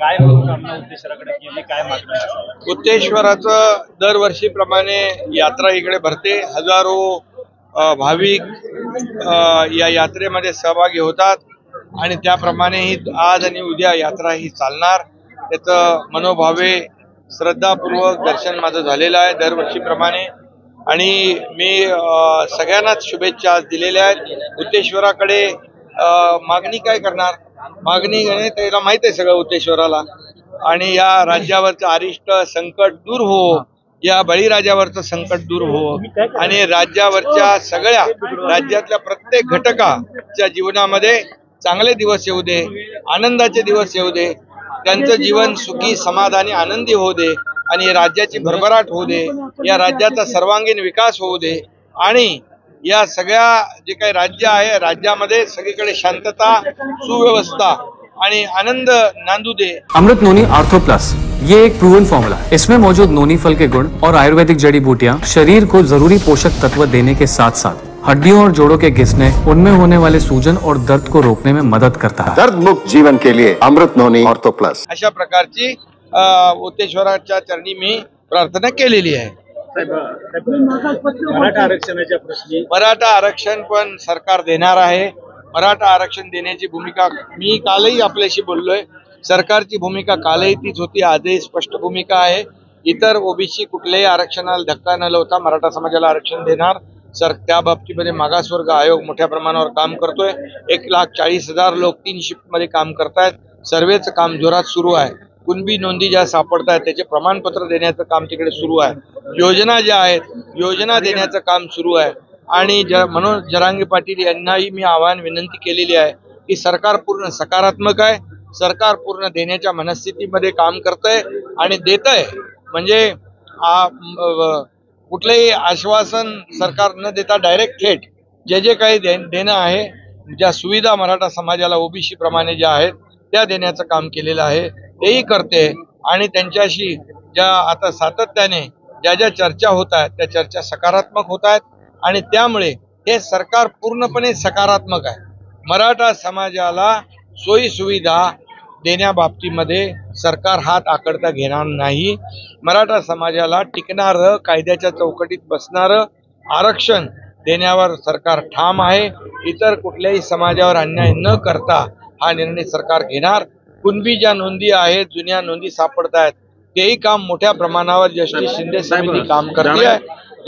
काय कामना उद्देशाकडे केली, काय मागणी आहे? उद्देश्वराचं दरवर्षीप्रमाणे यात्रा इकडे भरते. हजारो भाविक या यात्रेमध्ये सहभागी होतात आणि त्याप्रमाणे ही आज आणि उद्या यात्रा ही चालणार. त्याचं मनोभावे श्रद्धापूर्वक दर्शन माझं झालेलं आहे दरवर्षीप्रमाणे आणि मी सगळ्यांनाच शुभेच्छा आज दिलेल्या आहेत. उद्देश्वराकडे मागणी काय करणार, मागणी त्याला माहित आहे सगळं उद्देश्वराला. आणि या राज्यावरचं अरिष्ट संकट दूर हो, या बळीराजावरचं संकट दूर हो आणि राज्यावरच्या सगळ्या राज्यातल्या प्रत्येक घटकाच्या जीवनामध्ये चांगले दिवस येऊ दे, आनंदाचे दिवस येऊ दे, त्यांचं जीवन सुखी समाधानी आनंदी होऊ दे आणि राज्याची भरभराट होऊ दे, या राज्याचा सर्वांगीण विकास होऊ दे आणि या सगळ्या जे काही राज्य आहे राज्यामध्ये सगळीकडे शांतता, सुव्यवस्था आणि आनंद नांदू दे. अमृत नोनी आर्थो प्लस ये एक प्रूवन फॉर्मूला है. इसमें मौजूद नोनी फल के गुण और आयुर्वेदिक जड़ी बूटियां शरीर को जरूरी पोषक तत्व देने के साथ साथ हड्डियों और जोड़ों के घिसने, उनमें होने वाले सूजन और दर्द को रोकने में मदद करता है. दर्द मुक्त जीवन के लिए अमृत नोनी आर्थो प्लस. अशा प्रकारची उद्देश्वराच्या चरणी मी प्रार्थना केलेली आहे. मराठा आरक्षणाच्या प्रश्नी मराठा आरक्षण पण सरकार देणार आहे. मराठा आरक्षण देण्याची भूमिका मी कालही आपल्याशी बोललोय. सरकारची भूमिका कालही तीच होती, आजही स्पष्ट भूमिका आहे. इतर ओबीसी कुठल्याही आरक्षणाला धक्का न लावता मराठा समाजाला आरक्षण देणार. त्या बाबतीमध्ये मागासवर्ग आयोग मोठ्या प्रमाणावर काम करतोय. 1,40,000 लोक 3 शिफ्टमध्ये काम करतायत. सर्वेचं काम जोरात सुरू आहे. कुणबी नोंदी ज्या सापडत आहेत त्याचे प्रमाणपत्र देण्याचं काम तिकडे सुरू आहे. योजना ज्या आहेत योजना देण्याचं काम सुरू आहे. आणि मनोज जरांगे पाटील यांनाही मी आवाहन विनंती केलेली आहे की सरकार पूर्ण सकारात्मक आहे. सरकार पूर्ण देण्याच्या मनस्थितीमध्ये काम करतंय आणि देतंय. म्हणजे कुठलंही आश्वासन सरकार न देता डायरेक्ट थेट जे काही देणं आहे, ज्या सुविधा मराठा समाजाला ओबीसी प्रमाणे ज्या आहेत त्या देण्याचं काम केलेलं आहे तेही करते. आणि त्यांच्याशी ज्या आता सातत्याने ज्या चर्चा होत आहेत त्या चर्चा सकारात्मक होत आहेत आणि त्यामुळे हे सरकार पूर्णपणे सकारात्मक आहे. मराठा समाजाला सोयी सुविधा देण्याबाबतीमध्ये सरकार हात आकडता घेणार नाही. मराठा समाजाला टिकणारं, कायद्याच्या चौकटीत बसणारं आरक्षण देण्यावर सरकार ठाम आहे. इतर कुठल्याही समाजावर अन्याय न करता हा निर्णय सरकार घेणार. कुणबी ज्या नोंदी आहेत, जुन्या नोंदी सापडत आहेत तेही काम मोठ्या प्रमाणावर जस्टिस शिंदे समिती काम करते आहे.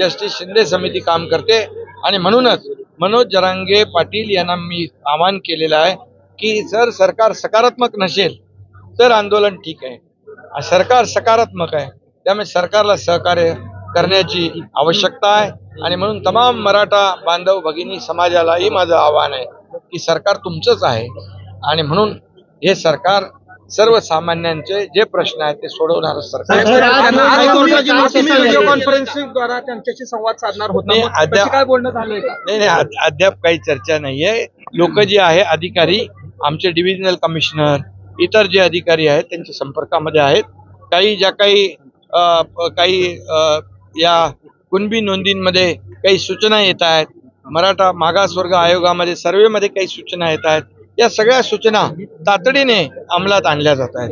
जस्टिस शिंदे समिती काम करते आणि म्हणूनच मनोज जरांगे पाटील यांना मी आवाहन केलेलं आहे की जर सरकार सकारात्मक नसेल तर आंदोलन ठीक आहे. सरकार सकारात्मक आहे त्यामुळे सरकारला सहकार्य करण्याची आवश्यकता आहे. आणि म्हणून तमाम मराठा बांधव भगिनी समाजालाही माझं आव्हान आहे की सरकार तुमचंच आहे आणि म्हणून हे सरकार सर्वसामान्यांचे जे प्रश्न आहेत ते सोडवणारं सरकार. त्यांच्याशी संवाद साधणार होता. नाही, अद्याप काही चर्चा नाहीये. लोक जे आहे अधिकारी, आमचे डिव्हिजनल कमिशनर, इतर जे अधिकारी आहेत त्यांच्या संपर्कामध्ये आहेत. काही ज्या काही या कुणबी नोंदींमध्ये काही सूचना येत आहेत, मराठा मागासवर्ग आयोगामध्ये सर्वेमध्ये काही सूचना येत आहेत, या सगळ्या सूचना तातडीने अंमलात आणल्या जात आहेत.